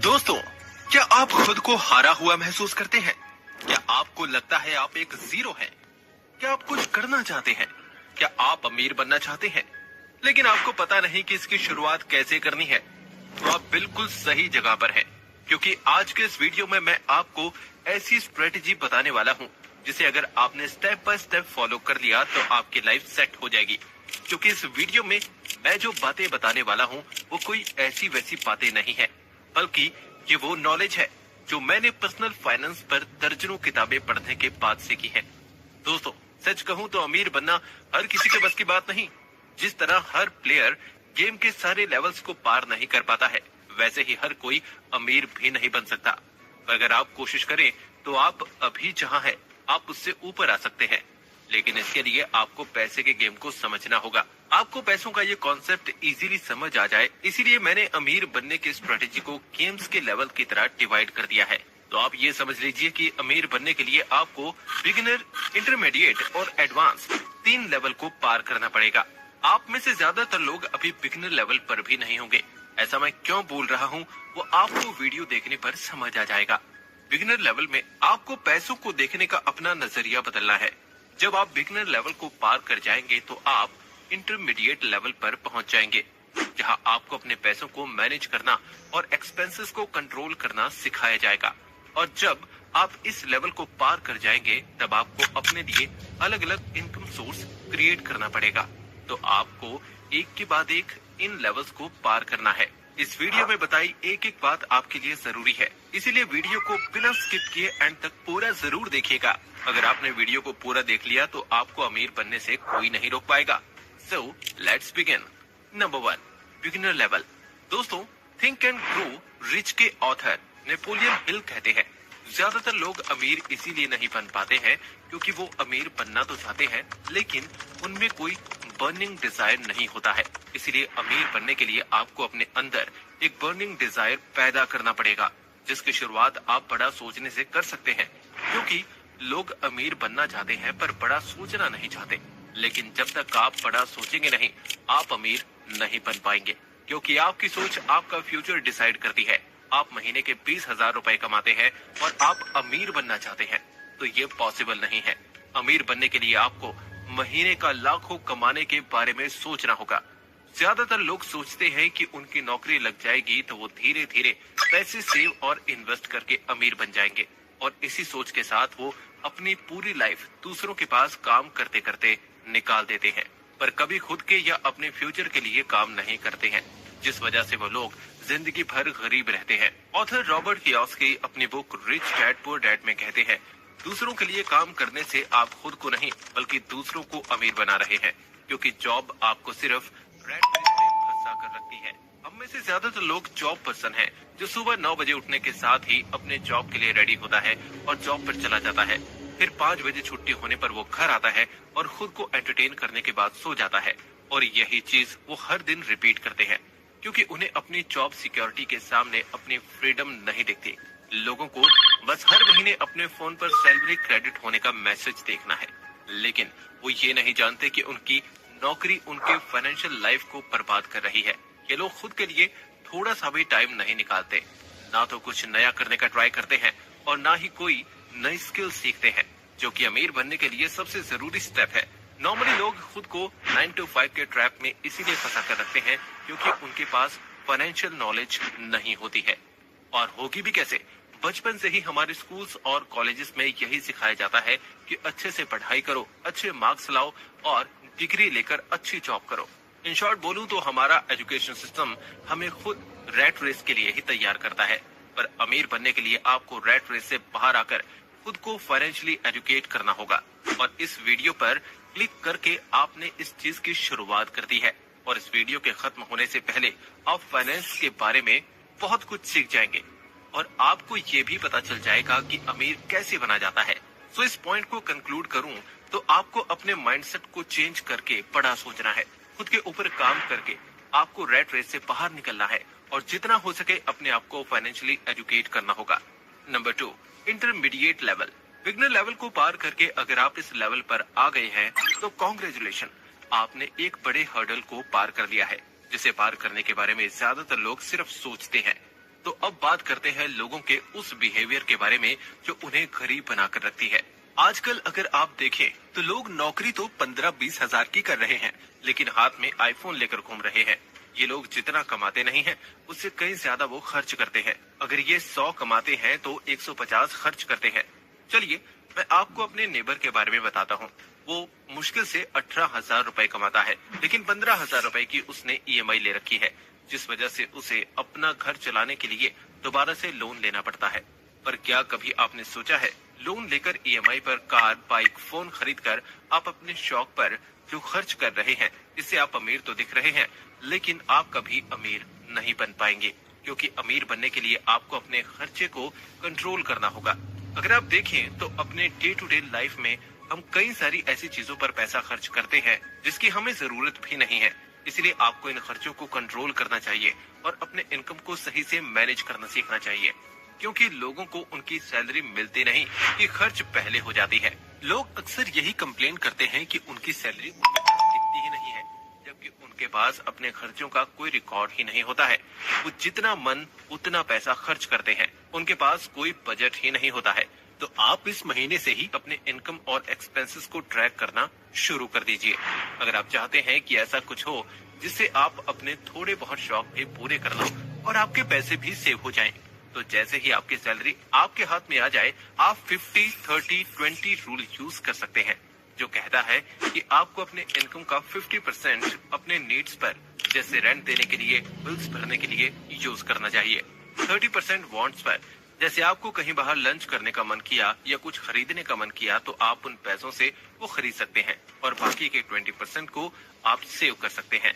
दोस्तों, क्या आप खुद को हारा हुआ महसूस करते हैं? क्या आपको लगता है आप एक जीरो हैं? क्या आप कुछ करना चाहते हैं? क्या आप अमीर बनना चाहते हैं, लेकिन आपको पता नहीं कि इसकी शुरुआत कैसे करनी है? तो आप बिल्कुल सही जगह पर हैं, क्योंकि आज के इस वीडियो में मैं आपको ऐसी स्ट्रेटेजी बताने वाला हूं, जिसे अगर आपने स्टेप बाय स्टेप फॉलो कर लिया तो आपकी लाइफ सेट हो जाएगी। क्योंकि इस वीडियो में मैं जो बातें बताने वाला हूं, वो कोई ऐसी वैसी बातें नहीं है, बल्कि ये वो नॉलेज है जो मैंने पर्सनल फाइनेंस पर दर्जनों किताबें पढ़ने के बाद सीखी है। दोस्तों, सच कहूं तो अमीर बनना हर किसी के बस की बात नहीं। जिस तरह हर प्लेयर गेम के सारे लेवल्स को पार नहीं कर पाता है, वैसे ही हर कोई अमीर भी नहीं बन सकता। अगर आप कोशिश करें तो आप अभी जहां हैं, आप उससे ऊपर आ सकते हैं। लेकिन इसके लिए आपको पैसे के गेम को समझना होगा। आपको पैसों का ये कॉन्सेप्ट इजीली समझ आ जाए, इसीलिए मैंने अमीर बनने की स्ट्रेटेजी को गेम्स के लेवल की तरह डिवाइड कर दिया है। तो आप ये समझ लीजिए कि अमीर बनने के लिए आपको बिगिनर, इंटरमीडिएट और एडवांस 3 लेवल को पार करना पड़ेगा। आप में से ज्यादातर लोग अभी बिगिनर लेवल पर भी नहीं होंगे। ऐसा मैं क्यों बोल रहा हूँ, वो आपको वीडियो देखने पर समझ आ जाएगा। बिगिनर लेवल में आपको पैसों को देखने का अपना नजरिया बदलना है। जब आप बिगिनर लेवल को पार कर जाएंगे तो आप इंटरमीडिएट लेवल पर पहुंच जाएंगे, जहां आपको अपने पैसों को मैनेज करना और एक्सपेंसेस को कंट्रोल करना सिखाया जाएगा। और जब आप इस लेवल को पार कर जाएंगे, तब आपको अपने लिए अलग अलग इनकम सोर्स क्रिएट करना पड़ेगा। तो आपको एक के बाद एक इन लेवल्स को पार करना है। इस वीडियो में बताई एक एक बात आपके लिए जरूरी है, इसीलिए वीडियो को बिना स्किप किए एंड तक पूरा जरूर देखिएगा। अगर आपने वीडियो को पूरा देख लिया तो आपको अमीर बनने से कोई नहीं रोक पाएगा। So let's begin. Number 1, beginner level. दोस्तों, थिंक एंड ग्रो रिच के ऑथर नेपोलियन हिल कहते हैं, ज्यादातर लोग अमीर इसीलिए नहीं बन पाते हैं क्योंकि वो अमीर बनना तो चाहते हैं, लेकिन उनमें कोई बर्निंग डिजायर नहीं होता है। इसीलिए अमीर बनने के लिए आपको अपने अंदर एक बर्निंग डिजायर पैदा करना पड़ेगा, जिसकी शुरुआत आप बड़ा सोचने से कर सकते हैं। क्योंकि लोग अमीर बनना चाहते हैं पर बड़ा सोचना नहीं चाहते। लेकिन जब तक आप बड़ा सोचेंगे नहीं, आप अमीर नहीं बन पाएंगे। क्योंकि आपकी सोच आपका फ्यूचर डिसाइड करती है। आप महीने के 20,000 रुपए कमाते हैं और आप अमीर बनना चाहते हैं, तो ये पॉसिबल नहीं है। अमीर बनने के लिए आपको महीने का लाखों कमाने के बारे में सोचना होगा। ज्यादातर लोग सोचते हैं कि उनकी नौकरी लग जाएगी तो वो धीरे धीरे पैसे सेव और इन्वेस्ट करके अमीर बन जाएंगे, और इसी सोच के साथ वो अपनी पूरी लाइफ दूसरों के पास काम करते करते निकाल देते हैं, पर कभी खुद के या अपने फ्यूचर के लिए काम नहीं करते हैं, जिस वजह से वो लोग जिंदगी भर गरीब रहते हैं। ऑथर रॉबर्ट कियोसाकी अपनी book rich dad poor dad में कहते हैं, दूसरों के लिए काम करने से आप खुद को नहीं बल्कि दूसरों को अमीर बना रहे हैं, क्योंकि जॉब आपको सिर्फ रैट रेस में फंसा कर रखती है। हम में से ज्यादातर लोग जॉब पर्सन हैं, जो सुबह 9 बजे उठने के साथ ही अपने जॉब के लिए रेडी होता है और जॉब पर चला जाता है। फिर 5 बजे छुट्टी होने पर वो घर आता है और खुद को एंटरटेन करने के बाद सो जाता है। और यही चीज वो हर दिन रिपीट करते हैं, क्योंकि उन्हें अपनी जॉब सिक्योरिटी के सामने अपनी फ्रीडम नहीं दिखती। लोगों को बस हर महीने अपने फोन पर सैलरी क्रेडिट होने का मैसेज देखना है, लेकिन वो ये नहीं जानते कि उनकी नौकरी उनके फाइनेंशियल लाइफ को बर्बाद कर रही है। ये लोग खुद के लिए थोड़ा सा भी टाइम नहीं निकालते, ना तो कुछ नया करने का ट्राई करते हैं और ना ही कोई नई स्किल सीखते हैं, जो कि अमीर बनने के लिए सबसे जरूरी स्टेप है। नॉर्मली लोग खुद को 9 to 5 के ट्रैप में इसीलिए फंसा कर रखते हैं क्योंकि उनके पास फाइनेंशियल नॉलेज नहीं होती है। और होगी भी कैसे? बचपन से ही हमारे स्कूल्स और कॉलेजेस में यही सिखाया जाता है कि अच्छे से पढ़ाई करो, अच्छे मार्क्स लाओ और डिग्री लेकर अच्छी जॉब करो। इन शॉर्ट बोलूं तो हमारा एजुकेशन सिस्टम हमें खुद रैट रेस के लिए ही तैयार करता है। पर अमीर बनने के लिए आपको रैट रेस से बाहर आकर खुद को फाइनेंशियली एजुकेट करना होगा। और इस वीडियो पर क्लिक करके आपने इस चीज की शुरुआत कर दी है, और इस वीडियो के खत्म होने से पहले आप फाइनेंस के बारे में बहुत कुछ सीख जाएंगे और आपको ये भी पता चल जाएगा कि अमीर कैसे बना जाता है। सो इस पॉइंट को कंक्लूड करूं तो आपको अपने माइंडसेट को चेंज करके बड़ा सोचना है। खुद के ऊपर काम करके आपको रैट रेस से बाहर निकलना है और जितना हो सके अपने आप को फाइनेंशियली एजुकेट करना होगा। Number 2, intermediate level. Beginner level को पार करके अगर आप इस लेवल पर आ गए हैं तो कॉन्ग्रेचुलेशन, आपने एक बड़े हर्डल को पार कर लिया है, जिसे पार करने के बारे में ज्यादातर लोग सिर्फ सोचते हैं। तो अब बात करते हैं लोगों के उस बिहेवियर के बारे में जो उन्हें गरीब बनाकर रखती है। आजकल अगर आप देखें तो लोग नौकरी तो 15-20 हजार की कर रहे हैं, लेकिन हाथ में आईफोन लेकर घूम रहे हैं। ये लोग जितना कमाते नहीं हैं, उससे कहीं ज्यादा वो खर्च करते हैं। अगर ये 100 कमाते हैं तो 150 खर्च करते हैं। चलिए मैं आपको अपने नेबर के बारे में बताता हूँ। वो मुश्किल से 18,000 रुपए कमाता है, लेकिन 15,000 रुपए की उसने EMI ले रखी है, जिस वजह से उसे अपना घर चलाने के लिए दोबारा से लोन लेना पड़ता है। पर क्या कभी आपने सोचा है, लोन लेकर EMI पर कार, बाइक, फोन खरीदकर आप अपने शौक पर जो खर्च कर रहे हैं, इससे आप अमीर तो दिख रहे हैं, लेकिन आप कभी अमीर नहीं बन पाएंगे, क्योंकि अमीर बनने के लिए आपको अपने खर्चे को कंट्रोल करना होगा। अगर आप देखें तो अपने डे टू डे लाइफ में हम कई सारी ऐसी चीजों पर पैसा खर्च करते हैं जिसकी हमें जरूरत भी नहीं है। इसलिए आपको इन खर्चों को कंट्रोल करना चाहिए और अपने इनकम को सही से मैनेज करना सीखना चाहिए, क्योंकि लोगों को उनकी सैलरी मिलती नहीं कि खर्च पहले हो जाती है। लोग अक्सर यही कंप्लेन करते हैं कि उनकी सैलरी उनके पास टिकती ही नहीं है, जबकि उनके पास अपने खर्चों का कोई रिकॉर्ड ही नहीं होता है। वो जितना मन उतना पैसा खर्च करते हैं, उनके पास कोई बजट ही नहीं होता है। तो आप इस महीने से ही अपने इनकम और एक्सपेंसेस को ट्रैक करना शुरू कर दीजिए। अगर आप चाहते हैं कि ऐसा कुछ हो जिससे आप अपने थोड़े बहुत शौक भी पूरे कर लो और आपके पैसे भी सेव हो जाएं, तो जैसे ही आपकी सैलरी आपके हाथ में आ जाए, आप 50-30-20 रूल यूज कर सकते हैं, जो कहता है कि आपको अपने इनकम का 50% अपने नीड्स पर, जैसे रेंट देने के लिए, बिल्स भरने के लिए यूज करना चाहिए। 30% वांट्स पर, जैसे आपको कहीं बाहर लंच करने का मन किया या कुछ खरीदने का मन किया तो आप उन पैसों से वो खरीद सकते हैं, और बाकी के 20% को आप सेव कर सकते हैं।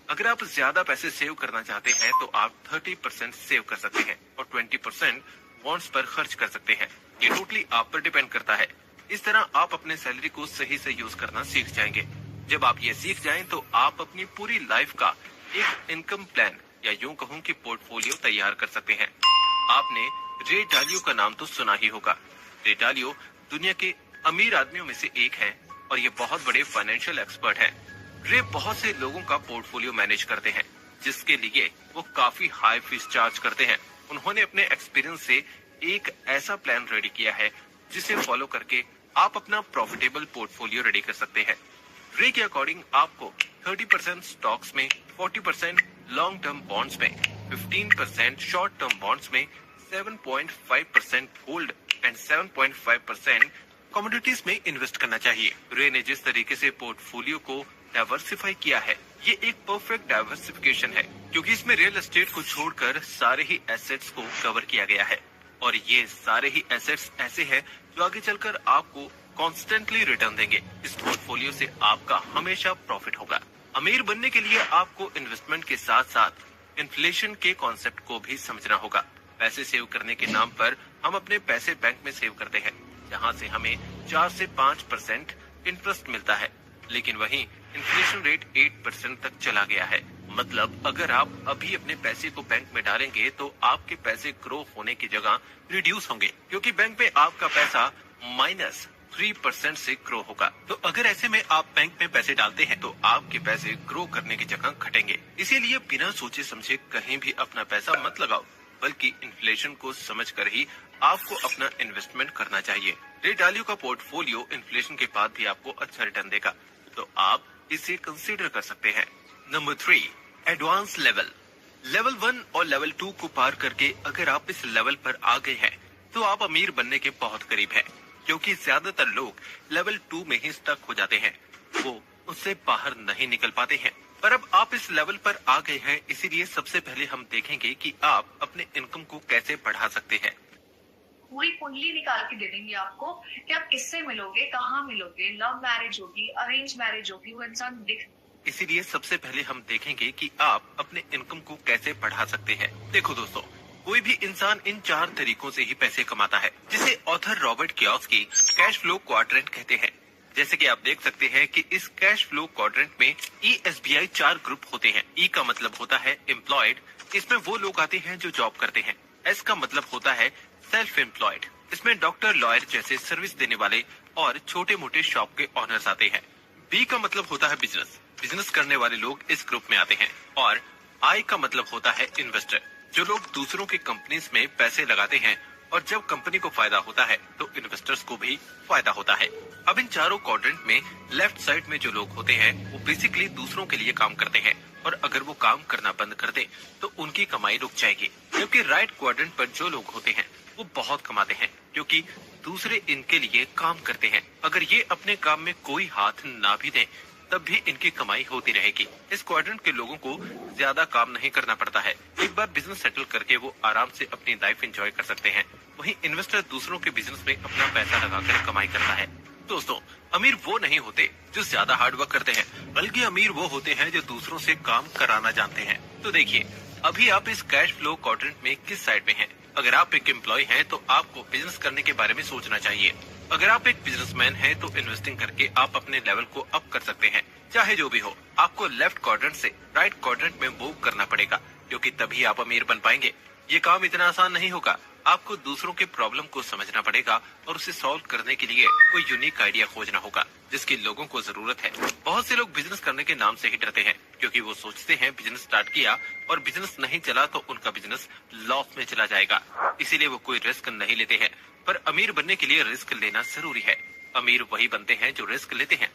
अगर आप ज्यादा पैसे सेव करना चाहते हैं तो आप 30% सेव कर सकते हैं और 20% वांट्स पर खर्च कर सकते हैं। ये टोटली आप पर डिपेंड करता है। इस तरह आप अपने सैलरी को सही से यूज करना सीख जाएंगे। जब आप ये सीख जाएं तो आप अपनी पूरी लाइफ का एक इनकम प्लान या यूं कहूं कि पोर्टफोलियो तैयार कर सकते हैं। आपने रे डालियो का नाम तो सुना ही होगा। रे डालियो दुनिया के अमीर आदमियों में से एक है और ये बहुत बड़े फाइनेंशियल एक्सपर्ट हैं। रे बहुत से लोगों का पोर्टफोलियो मैनेज करते हैं, जिसके लिए वो काफी हाई फीस चार्ज करते हैं। उन्होंने अपने एक्सपीरियंस से एक ऐसा प्लान रेडी किया है जिसे फॉलो करके आप अपना प्रॉफिटेबल पोर्टफोलियो रेडी कर सकते हैं। रे के अकॉर्डिंग आपको 30% स्टॉक्स में, 40% लॉन्ग टर्म बॉन्ड्स में, 15% शॉर्ट टर्म बॉन्ड्स में, 7.5% गोल्ड एंड 7.5% कमोडिटीज में इन्वेस्ट करना चाहिए। रे ने जिस तरीके से पोर्टफोलियो को डाइवर्सिफाई किया है, ये एक परफेक्ट डाइवर्सिफिकेशन है, क्योंकि इसमें रियल एस्टेट को छोड़कर सारे ही एसेट्स को कवर किया गया है, और ये सारे ही एसेट्स ऐसे हैं जो आगे चलकर आपको कॉन्स्टेंटली रिटर्न देंगे। इस पोर्टफोलियो से आपका हमेशा प्रॉफिट होगा। अमीर बनने के लिए आपको इन्वेस्टमेंट के साथ साथ इन्फ्लेशन के कॉन्सेप्ट को भी समझना होगा। पैसे सेव करने के नाम पर हम अपने पैसे बैंक में सेव करते हैं, जहां से हमें 4 से 5% इंटरेस्ट मिलता है, लेकिन वहीं इन्फ्लेशन रेट 8% तक चला गया है। मतलब अगर आप अभी अपने पैसे को बैंक में डालेंगे तो आपके पैसे ग्रो होने की जगह रिड्यूस होंगे, क्योंकि बैंक में आपका पैसा -3% से ग्रो होगा। तो अगर ऐसे में आप बैंक में पैसे डालते हैं तो आपके पैसे ग्रो करने की जगह घटेंगे। इसीलिए बिना सोचे समझे कहीं भी अपना पैसा मत लगाओ, बल्कि इन्फ्लेशन को समझकर ही आपको अपना इन्वेस्टमेंट करना चाहिए। रे डालियो का पोर्टफोलियो इन्फ्लेशन के बाद भी आपको अच्छा रिटर्न देगा, तो आप इसे कंसीडर कर सकते हैं। Number 3, advance level. लेवल 1 और लेवल 2 को पार करके अगर आप इस लेवल पर आ गए हैं तो आप अमीर बनने के बहुत करीब हैं, क्योंकि ज्यादातर लोग लेवल 2 में ही स्टक हो जाते हैं, वो उससे बाहर नहीं निकल पाते हैं। पर अब आप इस लेवल पर आ गए हैं, इसीलिए सबसे पहले हम देखेंगे कि आप अपने इनकम को कैसे बढ़ा सकते हैं। पूरी कुंडली निकाल के दे देंगे आपको कि आप किससे मिलोगे, कहाँ मिलोगे, लव मैरिज होगी, अरेंज मैरिज होगी, वो इंसान दिख। इसीलिए सबसे पहले हम देखेंगे कि आप अपने इनकम को कैसे बढ़ा सकते हैं। देखो दोस्तों, कोई भी इंसान इन 4 तरीकों से ही पैसे कमाता है, जिसे author Robert Kiyosaki cash flow quadrant कहते हैं। जैसे कि आप देख सकते हैं कि इस कैश फ्लो क्वाड्रेंट में ESBI 4 ग्रुप होते हैं। E का मतलब होता है एम्प्लॉयड, इसमें वो लोग आते हैं जो जॉब करते हैं। S का मतलब होता है सेल्फ एम्प्लॉयड, इसमें डॉक्टर, लॉयर जैसे सर्विस देने वाले और छोटे मोटे शॉप के ऑनर्स आते हैं। B का मतलब होता है बिजनेस, बिजनेस करने वाले लोग इस ग्रुप में आते हैं। और I का मतलब होता है इन्वेस्टर, जो लोग दूसरों की कंपनीज में पैसे लगाते हैं और जब कंपनी को फायदा होता है तो इन्वेस्टर्स को भी फायदा होता है। अब इन चारों क्वाड्रेंट में लेफ्ट साइड में जो लोग होते हैं वो बेसिकली दूसरों के लिए काम करते हैं और अगर वो काम करना बंद कर दे तो उनकी कमाई रुक जाएगी। जबकि राइट क्वाड्रेंट पर जो लोग होते हैं वो बहुत कमाते हैं क्योंकि दूसरे इनके लिए काम करते हैं। अगर ये अपने काम में कोई हाथ ना भी दें तब भी इनकी कमाई होती रहेगी। इस क्वाड्रेंट के लोगों को ज्यादा काम नहीं करना पड़ता है। एक बार बिजनेस सेटल करके वो आराम से अपनी लाइफ एंजॉय कर सकते हैं। वहीं इन्वेस्टर दूसरों के बिजनेस में अपना पैसा लगाकर कमाई करता है। दोस्तों, अमीर वो नहीं होते जो ज्यादा हार्ड वर्क करते हैं, बल्कि अमीर वो होते हैं जो दूसरों से काम कराना जानते हैं। तो देखिए, अभी आप इस कैश फ्लो क्वाड्रेंट में किस साइड में हैं? अगर आप एक एम्प्लॉय हैं तो आपको बिजनेस करने के बारे में सोचना चाहिए। अगर आप एक बिजनेसमैन हैं तो इन्वेस्टिंग करके आप अपने लेवल को अप कर सकते हैं। चाहे जो भी हो, आपको लेफ्ट क्वाड्रेंट से राइट क्वाड्रेंट में मूव करना पड़ेगा क्योंकि तभी आप अमीर बन पाएंगे। ये काम इतना आसान नहीं होगा। आपको दूसरों के प्रॉब्लम को समझना पड़ेगा और उसे सॉल्व करने के लिए कोई यूनिक आइडिया खोजना होगा जिसकी लोगों को जरूरत है। बहुत से लोग बिजनेस करने के नाम से ही डरते हैं क्योंकि वो सोचते हैं बिजनेस स्टार्ट किया और बिजनेस नहीं चला तो उनका बिजनेस लॉस में चला जाएगा, इसीलिए वो कोई रिस्क नहीं लेते हैं। पर अमीर बनने के लिए रिस्क लेना जरूरी है। अमीर वही बनते हैं जो रिस्क लेते हैं।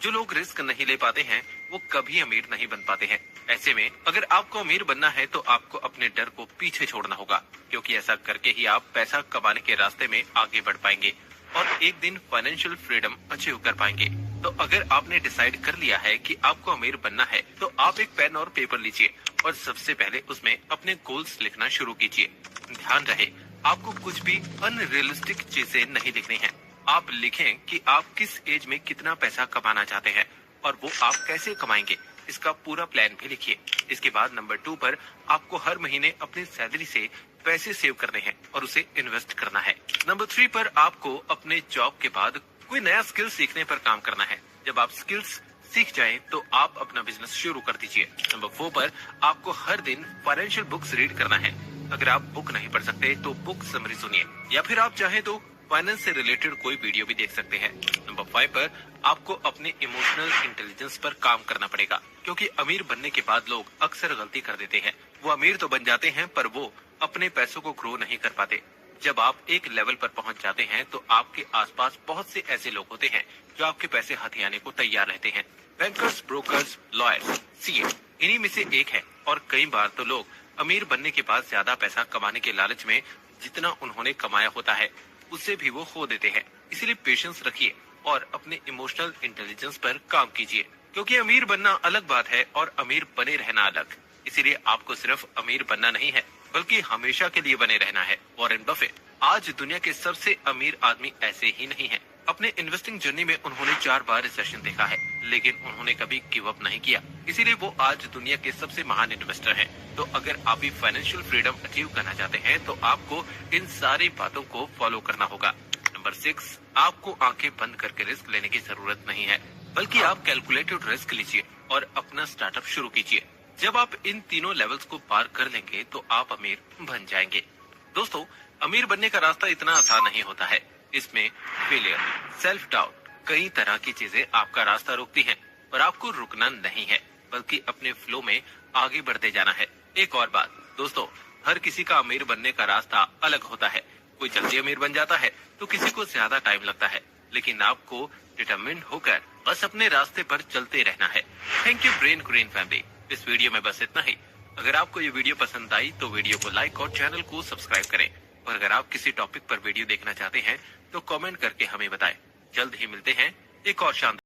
जो लोग रिस्क नहीं ले पाते हैं वो कभी अमीर नहीं बन पाते हैं। ऐसे में अगर आपको अमीर बनना है तो आपको अपने डर को पीछे छोड़ना होगा क्योंकि ऐसा करके ही आप पैसा कमाने के रास्ते में आगे बढ़ पाएंगे और एक दिन फाइनेंशियल फ्रीडम अचीव कर पाएंगे। तो अगर आपने डिसाइड कर लिया है कि आपको अमीर बनना है तो आप एक पेन और पेपर लीजिए और सबसे पहले उसमें अपने गोल्स लिखना शुरू कीजिए। ध्यान रहे, आपको कुछ भी अनरियलिस्टिक चीजें नहीं लिखनी है। आप लिखें कि आप किस एज में कितना पैसा कमाना चाहते हैं और वो आप कैसे कमाएंगे, इसका पूरा प्लान भी लिखिए। इसके बाद नंबर 2 पर आपको हर महीने अपनी सैलरी से पैसे सेव करने हैं और उसे इन्वेस्ट करना है। नंबर 3 पर आपको अपने जॉब के बाद कोई नया स्किल सीखने पर काम करना है। जब आप स्किल्स सीख जाएं तो आप अपना बिजनेस शुरू कर दीजिए। नंबर 4 पर आपको हर दिन फाइनेंशियल बुक्स रीड करना है। अगर आप बुक नहीं पढ़ सकते तो बुक समरी सुनिए या फिर आप चाहें तो फाइनेंस से रिलेटेड कोई वीडियो भी देख सकते हैं। नंबर 5 पर आपको अपने इमोशनल इंटेलिजेंस पर काम करना पड़ेगा क्योंकि अमीर बनने के बाद लोग अक्सर गलती कर देते हैं। वो अमीर तो बन जाते हैं पर वो अपने पैसों को ग्रो नहीं कर पाते। जब आप एक लेवल पर पहुंच जाते हैं तो आपके आसपास बहुत से ऐसे लोग होते हैं जो आपके पैसे हथियाने को तैयार रहते हैं। बैंकर्स, ब्रोकर्स, लॉयर्स, सीए, इन्हीं में से एक है। और कई बार तो लोग अमीर बनने के बाद ज्यादा पैसा कमाने के लालच में जितना उन्होंने कमाया होता है उससे भी वो खो देते हैं। इसलिए पेशेंस रखिए और अपने इमोशनल इंटेलिजेंस पर काम कीजिए क्योंकि अमीर बनना अलग बात है और अमीर बने रहना अलग। इसीलिए आपको सिर्फ अमीर बनना नहीं है बल्कि हमेशा के लिए बने रहना है। वॉरेन बफेट आज दुनिया के सबसे अमीर आदमी ऐसे ही नहीं है। अपने इन्वेस्टिंग जर्नी में उन्होंने 4 बार रिसेशन देखा है लेकिन उन्होंने कभी गिव अप नहीं किया, इसीलिए वो आज दुनिया के सबसे महान इन्वेस्टर हैं। तो अगर आप भी फाइनेंशियल फ्रीडम अचीव करना चाहते हैं तो आपको इन सारी बातों को फॉलो करना होगा। नंबर 6, आपको आंखें बंद करके रिस्क लेने की जरूरत नहीं है बल्कि आप कैलकुलेटेड रिस्क लीजिए और अपना स्टार्टअप शुरू कीजिए। जब आप इन तीनों लेवल्स को पार कर लेंगे तो आप अमीर बन जाएंगे। दोस्तों, अमीर बनने का रास्ता इतना आसान नहीं होता है। इसमें फेलियर, सेल्फ डाउट, कई तरह की चीजें आपका रास्ता रोकती हैं, पर आपको रुकना नहीं है बल्कि अपने फ्लो में आगे बढ़ते जाना है। एक और बात दोस्तों, हर किसी का अमीर बनने का रास्ता अलग होता है। कोई जल्दी अमीर बन जाता है तो किसी को ज्यादा टाइम लगता है, लेकिन आपको डिटरमिन्ड होकर बस अपने रास्ते पर चलते रहना है। Thank you brain green family. इस वीडियो में बस इतना ही। अगर आपको ये वीडियो पसंद आई तो वीडियो को लाइक और चैनल को सब्सक्राइब करें और अगर आप किसी टॉपिक पर वीडियो देखना चाहते हैं तो कमेंट करके हमें बताएं। जल्द ही मिलते हैं एक और शानदार